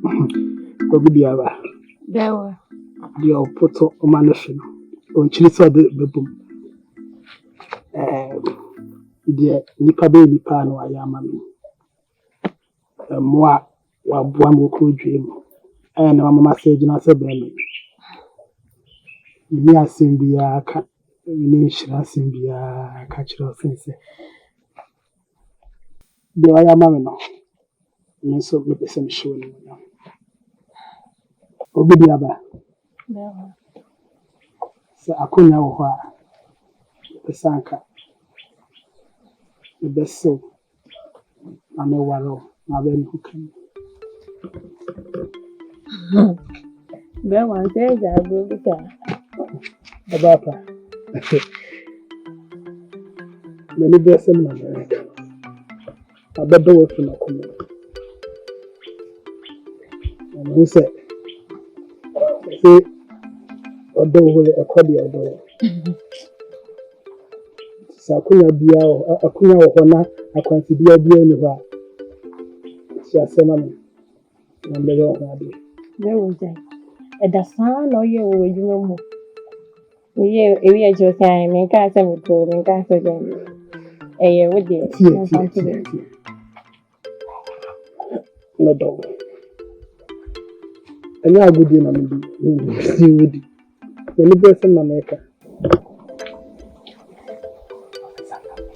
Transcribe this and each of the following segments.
Obidiaba. There were. Your photo on my nation. On Chilisa de Bubum. Dear Nipa baby pan, I am mammy. Moi, while one could dream. And Mamma said, you know, so brilliant. Me a Simbia, Nation Simbia, catch your sense. There I am, mamma. You so with the same show. Obidiaba. There were. So I couldn't know why the Sanka. The best so. I know what my very who can. There was there, I will be there. About her. Many best in America. I bet the way from a comment. And who said, say, although we are quite the other. Sakuna Biao, Akuna Hona, I consider being anywhere. She has said, Mamma, I'm very honored. There was there. At the sun or you were you know. We are just saying, and can't send me to and can't say them. A year with you. No dog. And now good in America. When you go to America,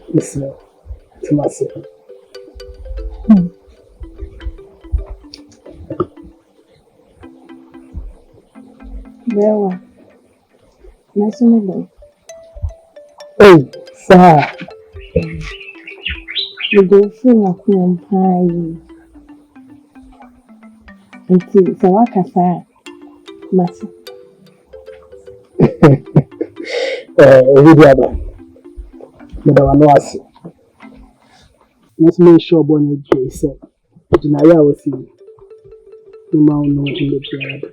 listen to myself. There were. National. Oh, sir. You go full of pie. Until Sawakasa, Massa. Obidiaba. But I know us. Let's make sure Bonnie J said, Dinaya was in the mountain in the yard.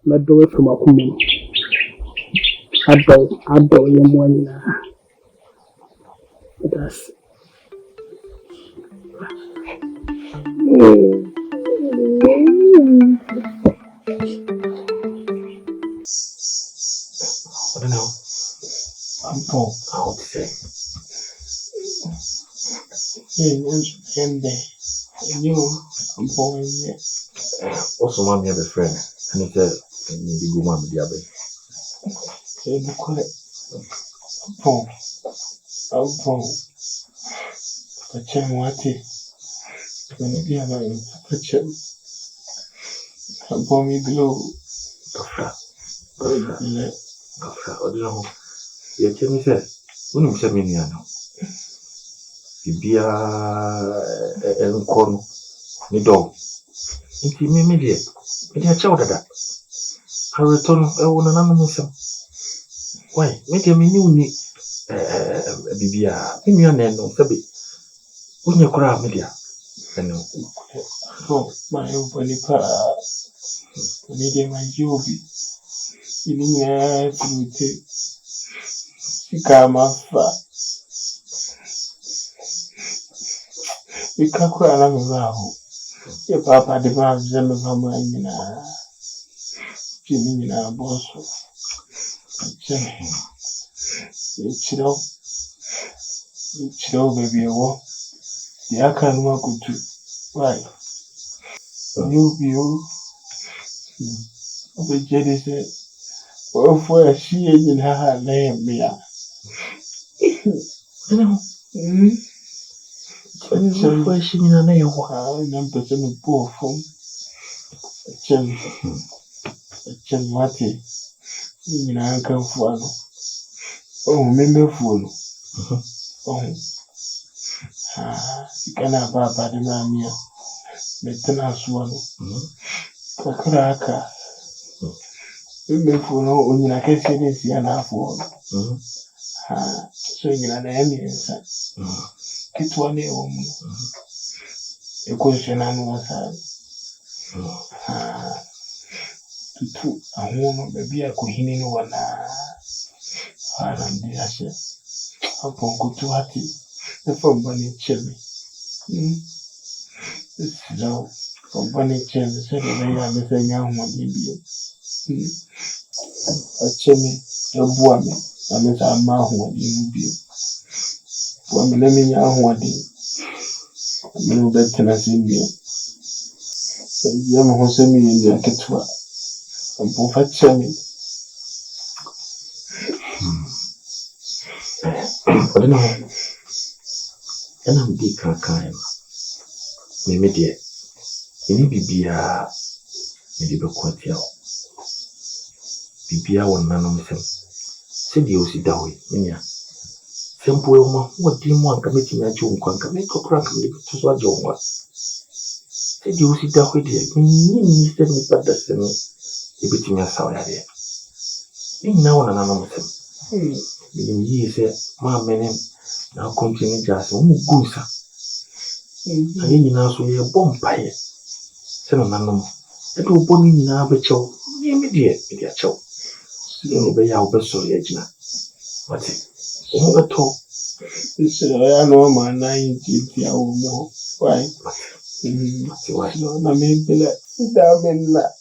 Let the way from a woman. Adore your money. That's I don't know. I'm Paul. How to say? And I'm Paul. Also, mommy have a friend, and it's maybe go mom with the other. Paul. I'm Paul. The chain wati. When you be alone, the chain. I'm Paul me below. Gafra. I don't know. You tell me, sir. When you say me, I know. Bibia Elcon, the dog. If you mean me, it is a child that I return a woman anonymous. Why, make a menu, Bibia, in your name, no, Sabi. When you cry, media. And oh, my open when my joby. In your fruit, you come up. You can't cry along. Your papa demands them of my Jimmy in our boss. Chill, baby, a walk. The I can't walk with you. Right. You, the Jenny said, well, for she in her name, Mia. Why she in a name? I remember some poor phone. Chen Mati, in Uncle Fuano. Oh, member full. Oh, you cannot buy the mamma. The tenants one. Kakaraka. Member full, when I can see this year now for. So you know, the eminence. Get one woman. A question on one side. To a woman, maybe I could hear no one. I'm the ashes. Upon good to Hattie, the phone bunny chimney. It's low. Company chain, said they are the thing I want to be. A chimney, a boy, and it's a mouth what you be. One lemon, I want it. A little bit can I see me. But young who sent me in the kitchen. And both chimney. I don't know. And I'm deep kind. Maybe dear. You need be a maybe quite young. Bibia won none of them. Send you see that way, Minia. Simple, what do you want committing a joke? Can make a crack and live to swat your one. Send you see that way, dear. You send me better than me. You between us out here. You know, an anonymous. You say, my man, now continue just one goose. I ain't now so you're bomb by it. Send an anonymous. It will bomb in our becho. Immediate, dear chow. You obey our best sorry, Edna. What's it? You never talk. I know my 90 hour more. Why? Why? No, I mean, sit down and laugh.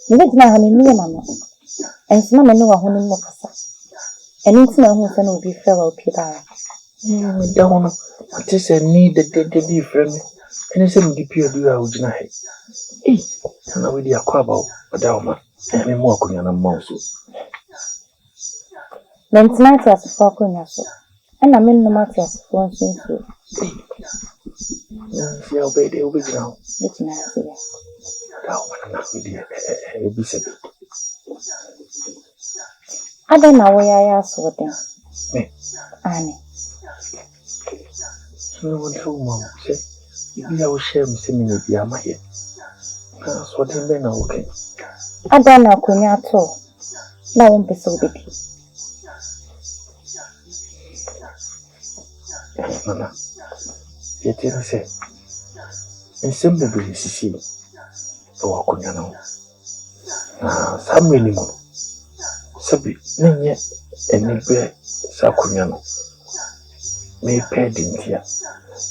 Let my honey near mamma. And some men know a honey moccasin. And it's no one will be fellow Peter. Don't know what is a need that they be friend. And I said, give you a do out tonight. Eh, and I will be a quabble, a downer, and a more on a mouse. Then tonight as a falcon, and I mean no matter as a phone soon. See how bad they will be now. It's nice. I don't know where I asked for them. Annie. No one told Mom, say, you will share me sending with the Ama here. That's what you mean, okay. I don't know, Kunya at all. No one be so big. Nana, yet I say, and simple be see. Oh, Kunya now. Some minimum. Sabi, Nanya, and Nibe Sakuniano. May pay dintia.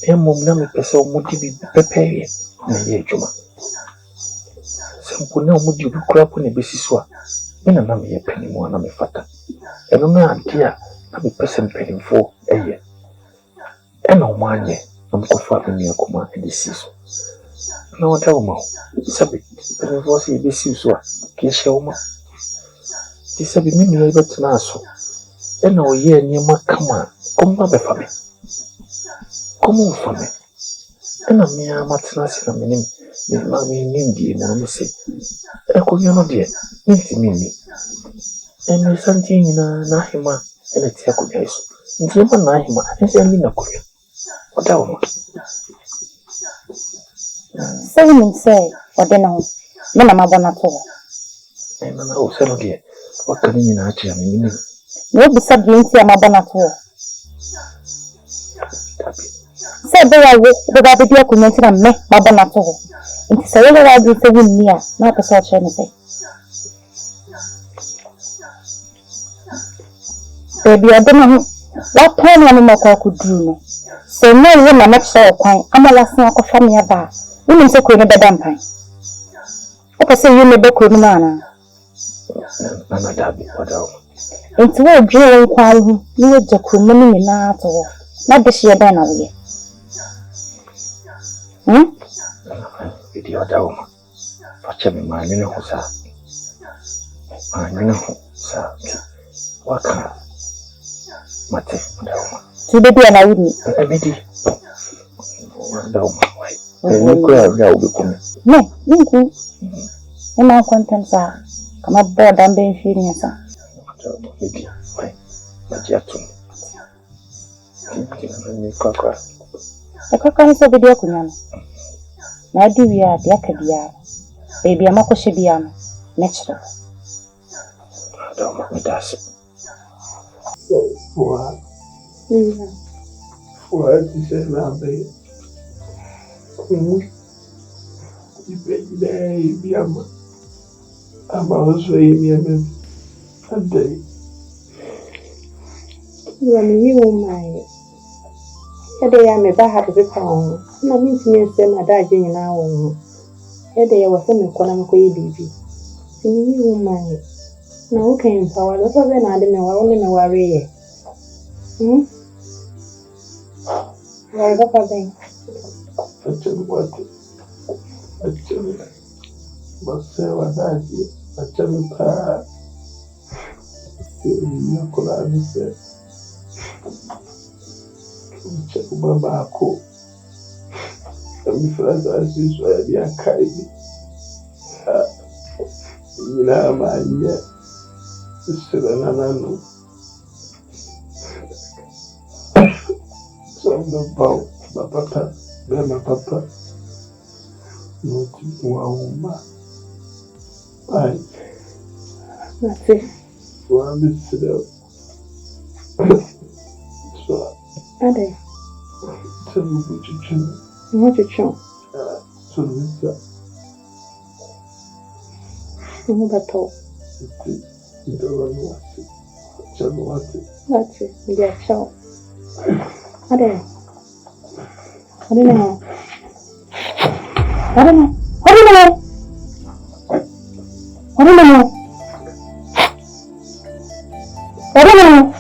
A mum peso motivi prepare, nay, Juma. Some could now would you crap on a basis. In a number penny more than a fatter. And no man, dear, I'm a person penny for a year. And no man yet, I'm confirming your command and disease. No, tell me, Sabi, but it was a disease, Kishoma. This have been able to Naso. And no year near my command, come up for me. Come on for me. And I'm near Matnas in a minute, with Mammy named you, Mammy say. Echo, you know, dear, me. And there's something in a Nahima and a Tiakunis. And Jima Nahima, and say, I'm in a Korea. What down? Say him say, or then no, no, I'm at all. And I know, settle dear. What can you not tell me? No, be subject to my bonnet war. Said they are with the baby document and me, my bonnet war. It's so that I do say win near, not a such anything. Baby, I don't know what time animal could do. So no woman much so quite. I'm a last knock of family about. Women so queen of the dampine. What I say you may be good man. Nana Dabby, what out? It's where Joe Quality, you would just come in at all. Not the sheer done away. Idiot down. Watch me, my new sir. My new sir. What can Mate, to the dear, I wouldn't. Every down my way. And you could have be coming. No, you can. And my contents are. Come aboard and be feeling us. Why, but yet to me. A cocker is a video. Na adi wi a de aka bia. Baby amakoshe bia no. Natural. Don't make us. What? What is it, my baby? I'm also in your day. When you my a day I may have to be found. No means me and Sam are dying in our own. A day I was some economical baby. You my now came power of an animal only my worry. Why the thing? I tell you what, I tell you, but say what I did, I tell you, you could have said, check my back. And first, as you swear, be a kind. You know, my dear, sister, and I know. Some of the bow, my papa, then my papa, no to woman. I, That's it. well, this is so, Ade, tell me what you choose. what you show? So, Mr. No, but all. You don't know what it. Tell me what it. That's it. Yeah, show. Ade, I don't know. I don't know. I don't know. I don't know. I don't know.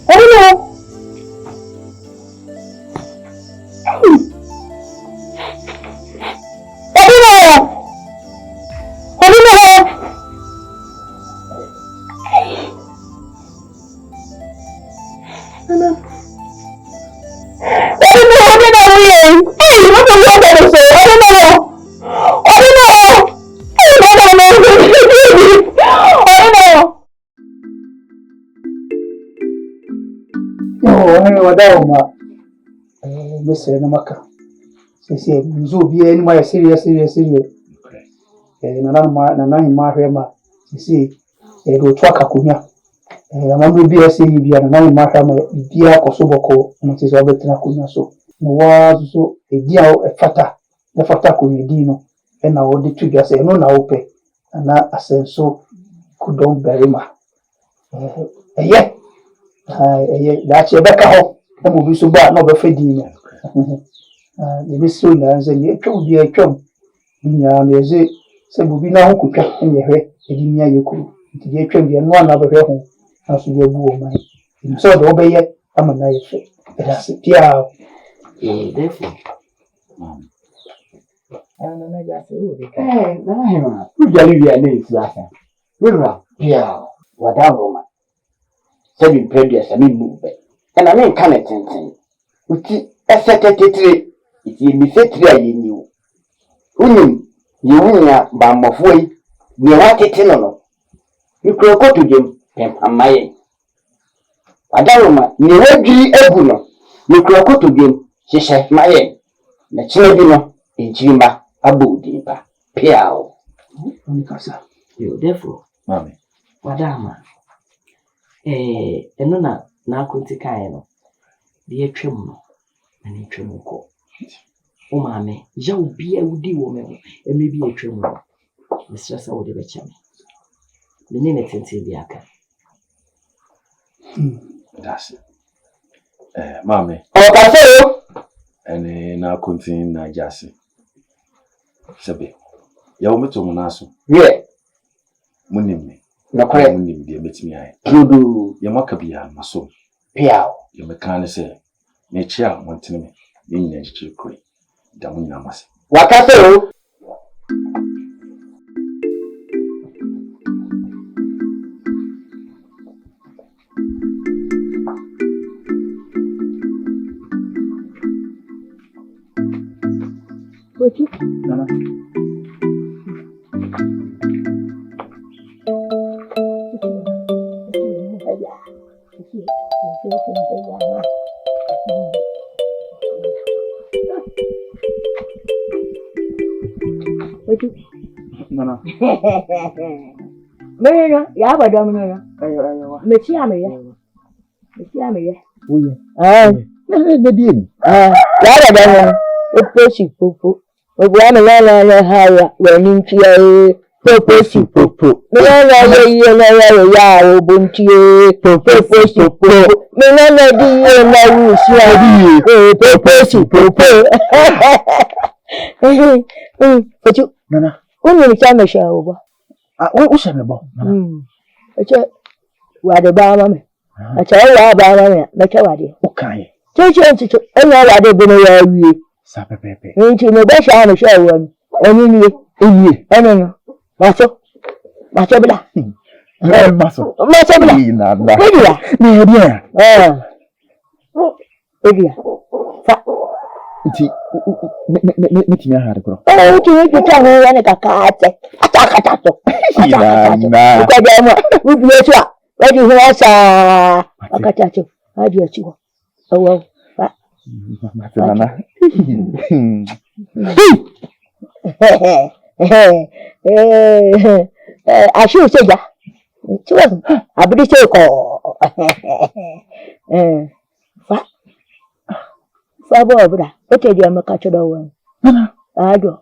I don't know. Wadaoma mesere na maka sese muzo bi ani ma serious na hima hwe ma sese do twaka konya amamre bi asiri bi na hima hwe ma bi akoso boko mutse so betina konya so no wa so edia fata konya di no na wo de tudwa se no na wo pe na asenso kudon berima that's a better hope. I will be so bad, not a feeding. The mystery lands and yet will be a chum. There's a said will be now could cut in your head, and you could get chum and one other home as you do woman. So the obey yet, I'm a nice fit. That's it, yeah. Therefore, And I just say, hey, who jolly be a name, Slasa? River, yeah, whatever. 7 previous, I mean, move it. And I mean, can it send which is a secretary. It's in the secretary in you. You win bam of way, you want it in on. You could go to them, and my Adama, you will be a buno. You could go to them, she said, my end. The children in Jima, Abu Dimba, Piao. You therefore, Mammy. Madama. Eno na akuntika ye no de atwam no na atwam ko o maame ja obi a wudi wo me ho eme bi atwam no mistress wo de be chame me ne tente bi aka That's it. Mammy. O ka se o Ene na akuntin na jase. Sebe. Ya wo meto mo naso. ye Munim me. na kore Munim de metimi aye. dudu Ya makabia maso. piao Ya mekane se me chia montene me. Ye nyina chichi koi. Da mo nyina mase. wa ka se o Nana. Oju. Nana. Meneno, ya bado meneno. Ayo. Mechi ameye. Oye. Na dien. Ya bado meneno. Oposi popo. Obu amela na haya wanintia poposi popo. Meneno ye na ya obuntie poposi popo. Meneno di ye na rusia di poposi popo. Oju. Nana. Unu chama shawo. O shame bo. Ache wade ba mama. Ache wa ba mama, mecha wade. O kan. Cheche enya wade bi no ya wie. Sa pepepe. Nti no be sha no sha wo ni. Oni nie. Ewie. Eno. Macho bla. Maso. Macho bla. Nana. Edia. Na dia. Edia. Fa. Nti me ha kro. Nti ta ho ya ne kakate. Akata to. Na. Ko da mo. Ubi etu a. Wadi ho asa. Akata to. Adi achiwo. Owo. Fa. Nana. Ashu seja. Chiwo. Abudi se ko. Fa bo obra. O te di amaka chodo won. Nana. Ado.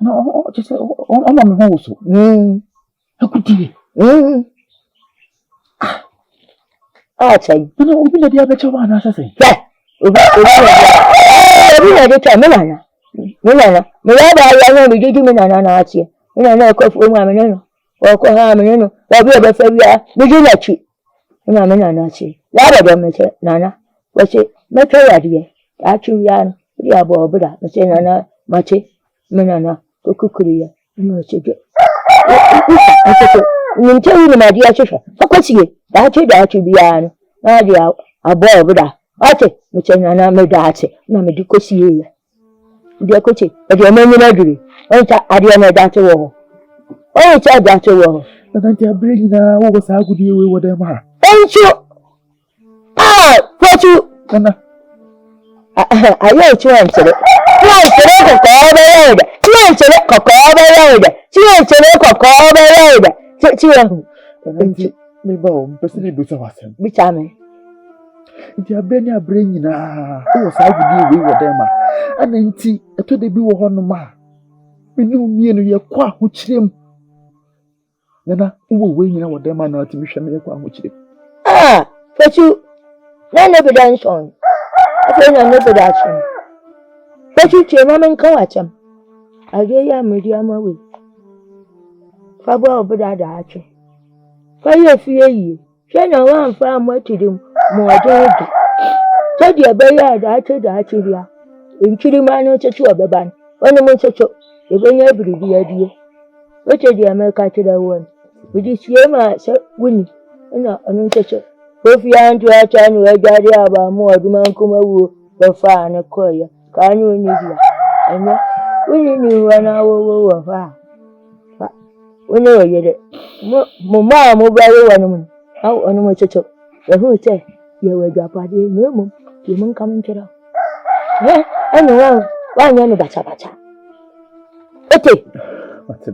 No, just on my house. Akudi. Say. Nana, obi na dia becha wa na asase. Yeah. Obi na dia menana. Me ya ba ya na me didi menana na atie. Menana ko fu mu ameneno. O ko ha ameneno. Ba bi e be fa bia. Me di na chi. Menana atie. Ya ba do me che nana. Wo che me twa wade. Ya chi ya no. Di abo obra. Me che nana mache. Menana ko kukuri ya. No che je. Nti ni ma dia che. Akwati da che bia no. Na dia abo obra. Ate me che nana me da ate. Na me di kosie ya. Dia koche. E dia me nyina duri. Onta adia me da ate wo. O cha da ate wo. Nana dia bregi na wo sa agudi we wo dem ha. Encho. Fotu. Nana. Ayo chuan chere. Chuan chere ko ba. Chuan chere ko ba. Chuan chere ko ba. Chuan. Nana me ba o mpesi bi sa wasem. Bi chame. Dia breni abreni na wo sa agudi we wo dem ha. Ana nti eto de bi wo ho no ma. Me ni umienu ye kwa ho kirem. Nana wo we nyina wo dem ha na atimi hwe me ye kwa ho kirem. Fotu. Na no be dan son. Afi na no be dan son. Fotu che ma men kan wacham. Age ya medi amawe. Fa bo oboda da ache. Fa ye fie yi. Hwe na wan fa amatidim mo ajeje. Tadi ebe ya da ache bia. Nkiri ma no chechu obeban. Onu mo chechu. Ebe nya biribi adie. O che di America tida won. We di sie ma se wuni. Na onu chechu. Ofi antu acha ni wajari aba mu oduma nkuma wo be fa na koya. Ka anyu ni bia. Anya wuni ni wana wo fa. Woni o yede. Mo ma mo ba we wonu mu. Aw onu mo chechu. Ya hu che ya we japade ni mu. Ki mun kamun kira. Anu wa nya ni bacha. Ete.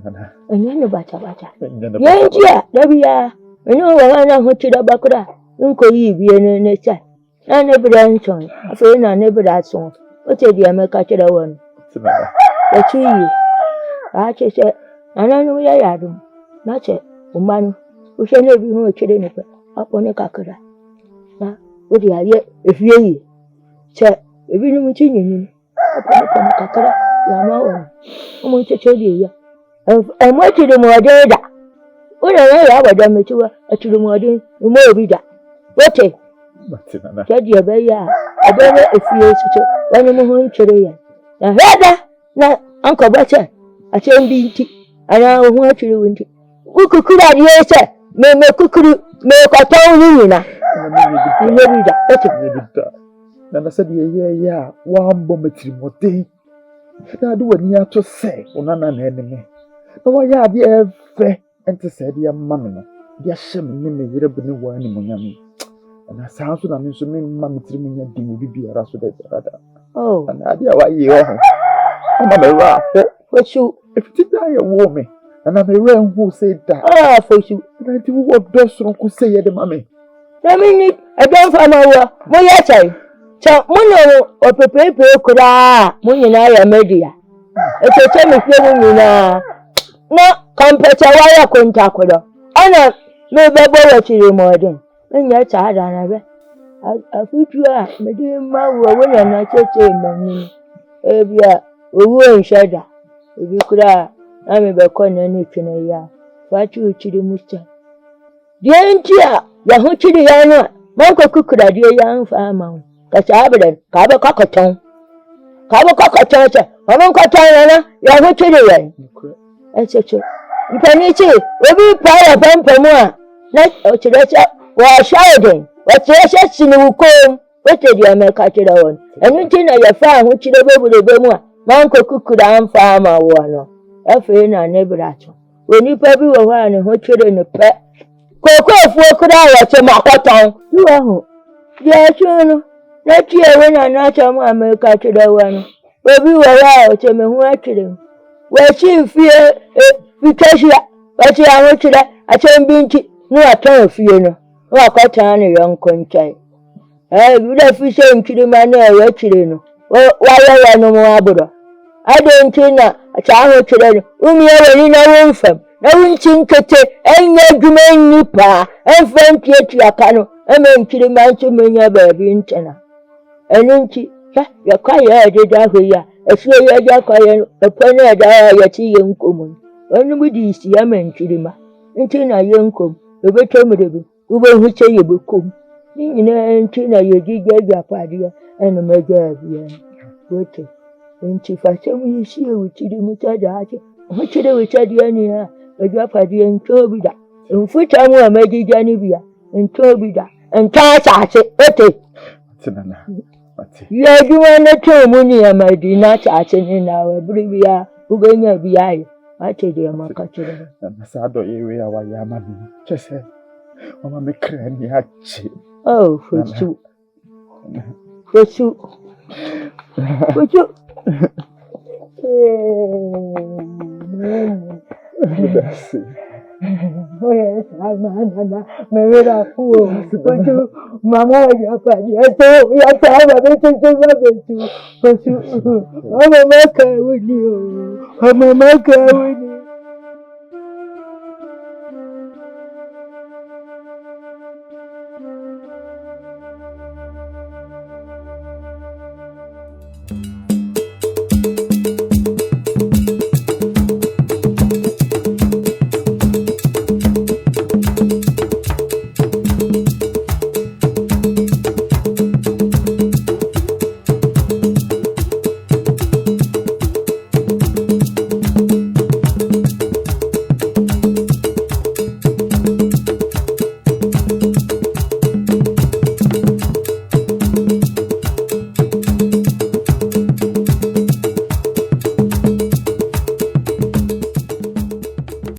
Nana. Anya ni bacha. Yenjia dabiya. Eno wa na hu tida bakura. Nko yi bie ne cha. Na ne bra nchon. Afi na ne bra so. O te di America kira won. Nana. O chi yi. A che se ana nu ya yadu. Na che umanu. O se ne bi hu kire ne pe. Apo ne kakara. Na o di aye efie yi. Che ebi nu muchi nyinyi. Apo ne kakara. Ya ma won. O mo che di ya. E mo ti de mo de da. O na ya ba da me chiwa. Aturu mo de mo obi da. Wote. Nana. Jadi ebe ya. Ebe ne efie chicho. Wani mo ho nkire ya. Na heda na anko bacha. Ache ndi nti. Ana ho aturu wunti. Ukukura di ese. Me kukuru me kwata nyina. Nana bida. Wote. Nana said ye ya wa mbo metri moten. Na do wani ato se onana na eneme. Na wa ya bi efe ente said ya mame no. Dia hye me ne me yire bene wa ni monyame. Na saa so na me so me ma me tiri mu nya di mu bibia so da da. Oh. Na ade a wa ye ho. Ama me ra ho. Fosu. If ti da ye wo me. Na me ra hu say da. Ah, fosu. Na ti wo do so ko say ye de ma me. Na me ni e don fa ma wo. Mo ya chai. Cha mo no opepepe kura. Mo nyina ya media. E che me fie mo nyina. Na kampecha wa ya konta kodo. Ana me bebo wa chiri modin. Nya cha da na be. Afutu a me de ma wo wonya na cheche mani. Ebia owu enshada. Ebi kura na me be ko na ni twene ya. Fa chu chiri mucha. Die ntia ya hu chiri ya no. Man ko kukura die ya nfa ma. Ka cha abedan ka be kokoton. Ka be kokoton cha. Man ko tan na ya hu chiri ya. Echeche. Mpani chi obi pa ya pampamu a na o chiri cha wa shawden. Wacha sinu kom wote dia meka kira won enu ntina ya fa ho kire bebure mu a man ko kukura amfa ma wo no afi na ne bracho oni pa bi wo ha ne ho kire ne pe kokofu okura wache makoton tu ahu dia chuno na tie we na cha mu ameka kira won obi wo ha o che me hu akire wachi fie fikashia wachi aho kire a che mbinchi nu aton fie no wa kwata ne yonko nchai bi fishe nkiri ma na ewe kire no wa ya no mo aburo ade ntina cha ho kire no umi ewe ni na wonfam na wunchi nkete enye dwuma nipa enfam tietu aka no eme nkiri ma nchi menya baabi ntena enu nchi ya kwa ya de da ho ya esu ya ja kwa ya epo na da ya chi ye nkomu onu budi isi ya men nkiri ma ntina ye nkom ebeto mrebi ube huche ye bekom ni na ntina ye giga padia enu meja bia wote nchi fache mu isi e wutiri mutaja ake huchire wutadia ni ha eja padia ntobida mfuta mu amegiga ni bia ntobida nta chache wote tinana ati ya juwa na to mu ni amadi na chache ni na we bribia ubenya bia ye ate de makachire na sa do ye we awa ya ma bi chese mama me kra ni achi oh fosu fosu fosu Merci. Oye, na mera fu fosu mama ya pa ya to ya ta ba be tu fosu mama ka wuni